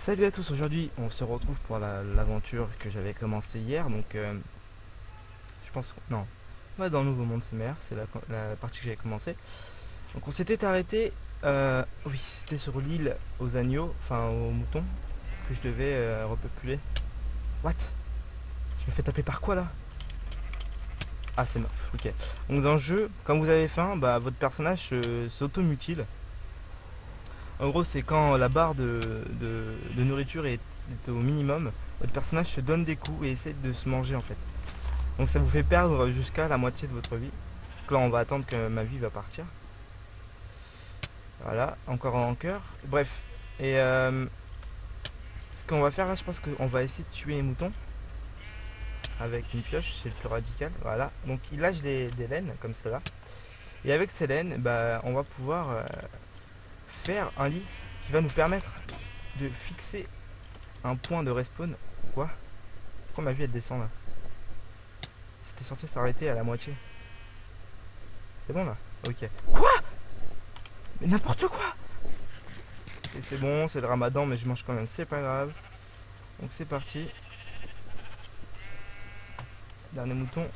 Salut à tous, aujourd'hui on se retrouve pour l'aventure que j'avais commencé hier, donc je pense, non, on va dans le Nouveau Monde CMR, c'est la partie que j'avais commencé. Donc on s'était arrêté, oui c'était sur l'île aux agneaux, enfin aux moutons, que je devais repeupler. What? Je me fais taper par quoi là? Ah c'est mort, ok. Donc dans le jeu, quand vous avez faim, bah, votre personnage s'automutile. En gros, c'est quand la barre de nourriture est au minimum, votre personnage se donne des coups et essaie de se manger en fait. Donc ça vous fait perdre jusqu'à la moitié de votre vie. Donc là, on va attendre que ma vie va partir. Voilà, encore en cœur. Bref, et ce qu'on va faire là, je pense qu'on va essayer de tuer les moutons avec une pioche, c'est le plus radical. Voilà, donc il lâche des laines comme cela. Et avec ces laines, bah, on va pouvoir faire un lit qui va nous permettre de fixer un point de respawn. Quoi? Pourquoi ma vie elle descend là? C'était censé s'arrêter à la moitié. C'est bon là? Ok. Quoi? Mais n'importe quoi! Et c'est bon, c'est le ramadan, mais je mange quand même, c'est pas grave. Donc c'est parti. Dernier mouton.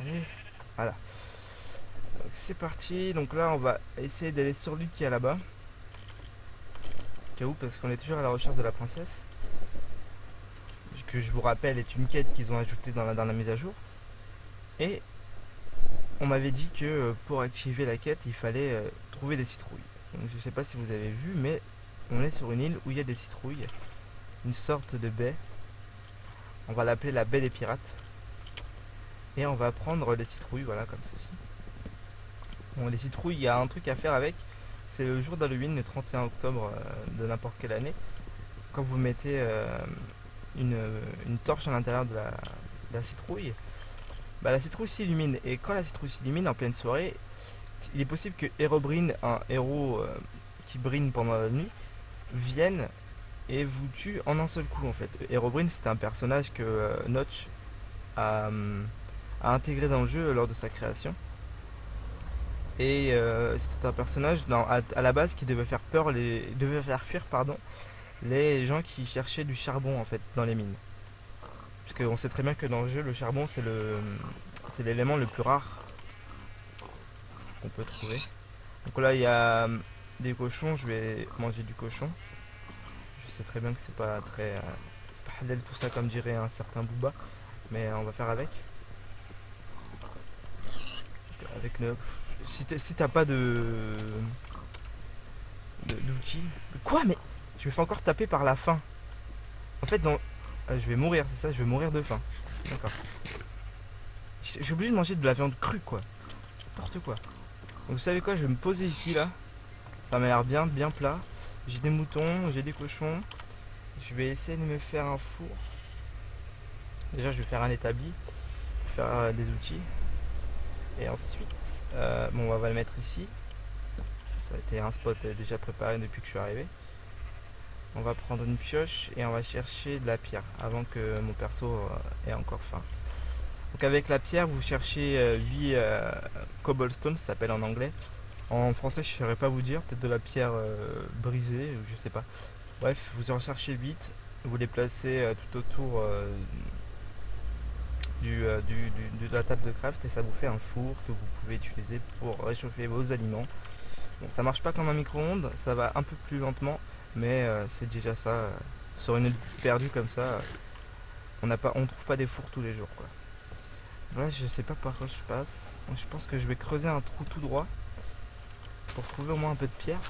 Allez. Voilà. Donc c'est parti. Donc là, on va essayer d'aller sur lui qui est là-bas. Au cas où, parce qu'on est toujours à la recherche de la princesse. Que je vous rappelle est une quête qu'ils ont ajoutée dans la mise à jour. Et on m'avait dit que pour activer la quête, il fallait trouver des citrouilles. Donc je sais pas si vous avez vu, mais on est sur une île où il y a des citrouilles. Une sorte de baie. On va l'appeler la baie des pirates. Et on va prendre les citrouilles, voilà, comme ceci. Bon, les citrouilles, il y a un truc à faire avec. C'est le jour d'Halloween, le 31 octobre de n'importe quelle année. Quand vous mettez une torche à l'intérieur de la citrouille, bah, la citrouille s'illumine. Et quand la citrouille s'illumine en pleine soirée, il est possible que Herobrine, un héros qui brille pendant la nuit, vienne et vous tue en un seul coup en fait. Herobrine, c'est un personnage que Notch a intégré dans le jeu lors de sa création. Et c'était un personnage à la base qui devait faire peur, devait faire fuir les gens qui cherchaient du charbon en fait dans les mines. Parce qu'on sait très bien que dans le jeu, le charbon c'est l'élément le plus rare qu'on peut trouver. Donc là, il y a des cochons, je vais manger du cochon. Je sais très bien que c'est pas très c'est pas halal tout ça comme dirait un certain Booba, mais on va faire avec. Avec nos... Si t'as pas d'outils. Quoi? Mais je me fais encore taper par la faim. En fait, je vais mourir, c'est ça? Je vais mourir de faim. D'accord. J'ai obligé de manger de la viande crue, quoi. N'importe quoi. Donc, vous savez quoi? Je vais me poser ici, là. Ça m'a l'air bien, bien plat. J'ai des moutons, j'ai des cochons. Je vais essayer de me faire un four. Déjà, je vais faire un établi pour faire des outils. Et ensuite, bon, on va le mettre ici. Ça a été un spot déjà préparé depuis que je suis arrivé. On va prendre une pioche et on va chercher de la pierre avant que mon perso ait encore faim. Donc avec la pierre, vous cherchez 8 cobblestone, ça s'appelle en anglais. En français, je ne saurais pas vous dire, peut-être de la pierre brisée, je sais pas. Bref, vous en cherchez 8, vous les placez tout autour de la table de craft et ça vous fait un four que vous pouvez utiliser pour réchauffer vos aliments. Bon, ça marche pas comme un micro-ondes, ça va un peu plus lentement, mais c'est déjà ça. Sur une île perdue comme ça, on trouve pas des fours tous les jours, quoi. Voilà, je sais pas par quoi je passe. Je pense que je vais creuser un trou tout droit pour trouver au moins un peu de pierre.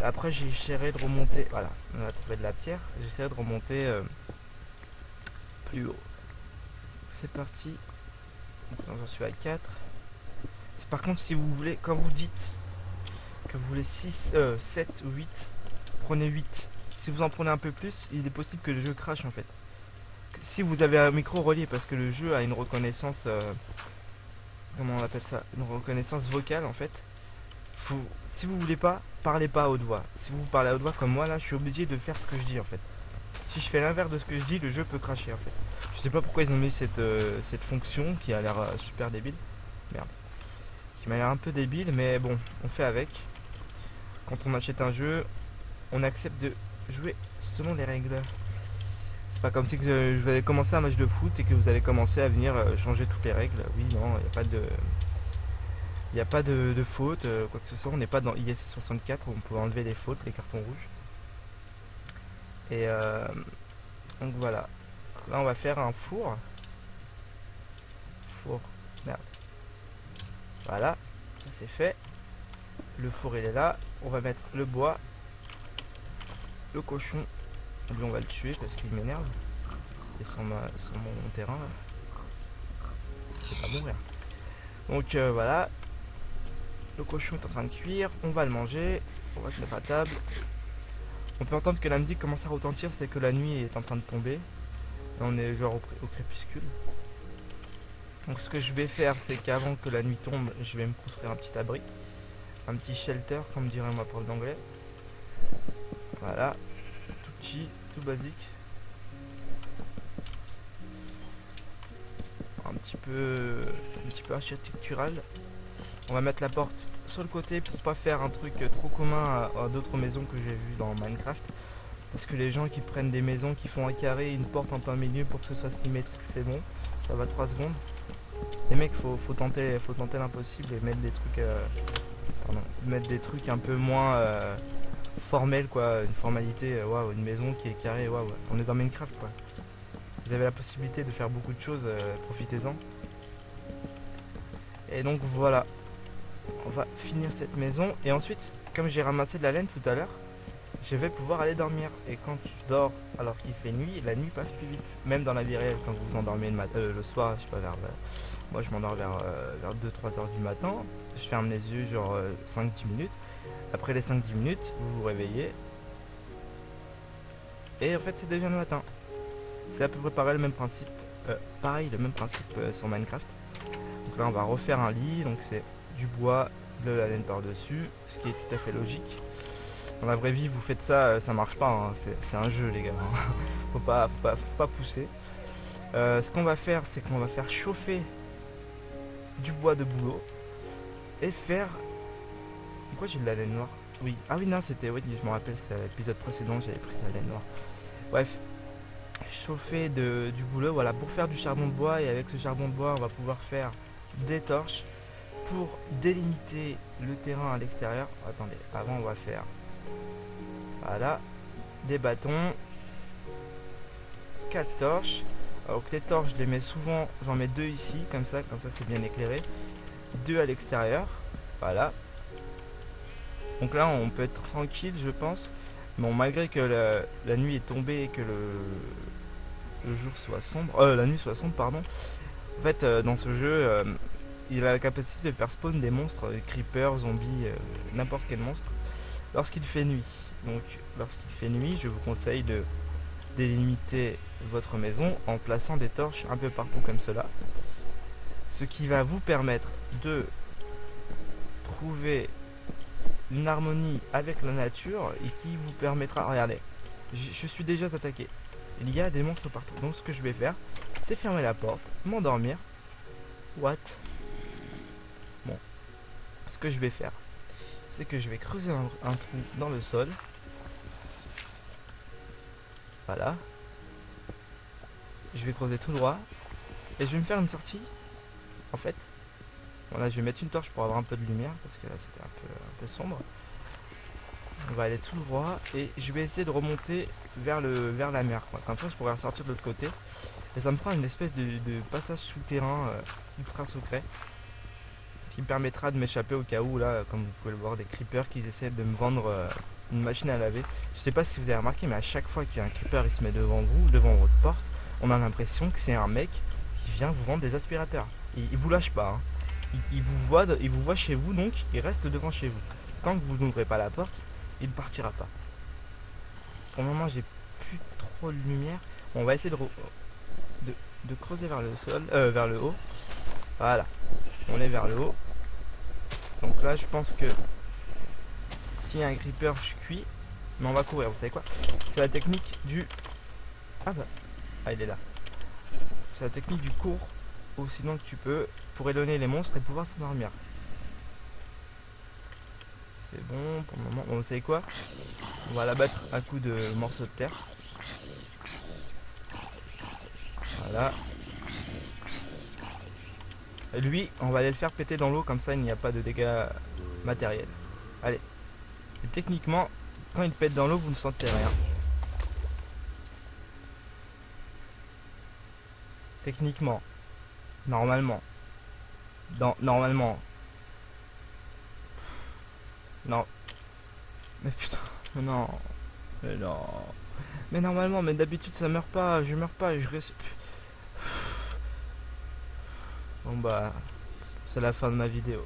Après, j'essaierai de remonter. Voilà, on a trouvé de la pierre. J'essaierai de remonter plus haut. C'est parti. J'en suis à 4. Par contre, si vous voulez, quand vous dites que vous voulez 6, 7 ou 8, prenez 8. Si vous en prenez un peu plus, il est possible que le jeu crache en fait. Si vous avez un micro relié, parce que le jeu a une reconnaissance, comment on appelle ça, une reconnaissance vocale en fait. Si vous voulez pas, parlez pas à haute voix. Si vous parlez à haute voix comme moi là, je suis obligé de faire ce que je dis en fait. Si je fais l'inverse de ce que je dis, le jeu peut cracher en fait. Je sais pas pourquoi ils ont mis cette fonction qui a l'air super débile. Merde. Qui m'a l'air un peu débile, mais bon, on fait avec. Quand on achète un jeu, on accepte de jouer selon les règles. C'est pas comme si que je vais commencer un match de foot et que vous allez commencer à venir changer toutes les règles. Oui, non, il n'y a pas de... Il n'y a pas de faute, quoi que ce soit. On n'est pas dans ISC 64 où on peut enlever les fautes, les cartons rouges. Et donc voilà. Là, on va faire un four. Four. Merde. Voilà. Ça, c'est fait. Le four, il est là. On va mettre le bois. Le cochon. Lui, on va le tuer parce qu'il m'énerve. Et sur mon terrain, là. Il va pas mourir. Donc voilà. Le cochon est en train de cuire. On va le manger. On va se mettre à table. On peut entendre que la musique commence à retentir. C'est que la nuit est en train de tomber. Et on est genre au crépuscule. Donc ce que je vais faire, c'est qu'avant que la nuit tombe, je vais me construire un petit abri. Un petit shelter, comme dirait ma prof d'anglais. Voilà. Tout petit, tout basique. Un petit peu architectural. On va mettre la porte sur le côté pour pas faire un truc trop commun à d'autres maisons que j'ai vues dans Minecraft. Parce que les gens qui prennent des maisons qui font un carré et une porte en plein milieu pour que ce soit symétrique, c'est bon. Ça va 3 secondes. Les mecs, faut tenter l'impossible et mettre des trucs un peu moins formels, quoi. Une formalité, waouh, une maison qui est carrée, waouh. On est dans Minecraft, quoi. Vous avez la possibilité de faire beaucoup de choses, profitez-en. Et donc voilà. On va finir cette maison et ensuite, comme j'ai ramassé de la laine tout à l'heure, je vais pouvoir aller dormir. Et quand tu dors alors qu'il fait nuit, la nuit passe plus vite. Même dans la vie réelle, quand vous vous endormez le soir, je sais pas, moi je m'endors vers 2-3 heures du matin. Je ferme les yeux genre 5-10 minutes. Après les 5-10 minutes, vous vous réveillez. Et en fait c'est déjà le matin. C'est à peu près pareil le même principe. Sur Minecraft. Donc là on va refaire un lit. Donc c'est du bois, de la laine par-dessus. Ce qui est tout à fait logique. Dans la vraie vie, vous faites ça, ça marche pas, hein. C'est un jeu, les gars. Faut pas pousser. Ce qu'on va faire, c'est qu'on va faire chauffer du bois de bouleau et faire. Pourquoi j'ai de la laine noire? Oui, ah oui, non, c'était. Oui, je me rappelle, c'était l'épisode précédent, j'avais pris de la laine noire. Bref, chauffer du bouleau, voilà, pour faire du charbon de bois. Et avec ce charbon de bois, on va pouvoir faire des torches pour délimiter le terrain à l'extérieur. Attendez, avant, on va faire. Voilà, des bâtons, 4 torches. Alors que les torches, je les mets souvent, j'en mets 2 ici, comme ça c'est bien éclairé. 2 à l'extérieur, voilà. Donc là, on peut être tranquille, je pense. Bon, malgré que la nuit est tombée et que le jour soit sombre, la nuit soit sombre, pardon. En fait, dans ce jeu, il a la capacité de faire spawn des monstres, creepers, zombies, n'importe quel monstre, lorsqu'il fait nuit. Donc lorsqu'il fait nuit, je vous conseille de délimiter votre maison en plaçant des torches un peu partout comme cela. Ce qui va vous permettre de trouver une harmonie avec la nature et qui vous permettra... Regardez, je suis déjà attaqué. Il y a des monstres partout. Donc ce que je vais faire, c'est fermer la porte, m'endormir. What? Bon, ce que je vais faire, c'est que je vais creuser un trou dans le sol. Voilà. Je vais creuser tout droit. Et je vais me faire une sortie. En fait. Voilà, je vais mettre une torche pour avoir un peu de lumière. Parce que là c'était un peu sombre. On va aller tout droit. Et je vais essayer de remonter vers la mer, quoi. Comme ça je pourrais ressortir de l'autre côté. Et ça me prend une espèce de passage souterrain ultra secret. Ce qui me permettra de m'échapper au cas où, là, comme vous pouvez le voir, des creepers qui essaient de me vendre une machine à laver. Je sais pas si vous avez remarqué, mais à chaque fois qu'il y a un creeper il se met devant vous, devant votre porte, on a l'impression que c'est un mec qui vient vous vendre des aspirateurs. Et il vous lâche pas, hein. Il vous voit chez vous, donc il reste devant chez vous. Tant que vous n'ouvrez pas la porte, il ne partira pas. Pour le moment, j'ai plus trop de lumière. Bon, on va essayer de creuser vers le sol, vers le haut. Voilà, on est vers le haut. Donc là, je pense que s'il y a un creeper, je cuis. Mais on va courir, vous savez quoi? C'est la technique du... Ah bah, ah il est là. C'est la technique du cours aussi loin que tu peux pour éloigner les monstres et pouvoir s'endormir. c'est bon pour le moment. Bon, vous savez quoi? On va l'abattre à coups de morceaux de terre. Voilà. Et lui, on va aller le faire péter dans l'eau, comme ça il n'y a pas de dégâts matériels. Allez. Et techniquement, quand il pète dans l'eau, vous ne sentez rien. Techniquement. Normalement. Normalement. Non. Mais putain. Mais non. Mais non. Mais normalement, mais d'habitude ça meurt pas. Je meurs pas. Je reste. Bon bah. C'est la fin de ma vidéo.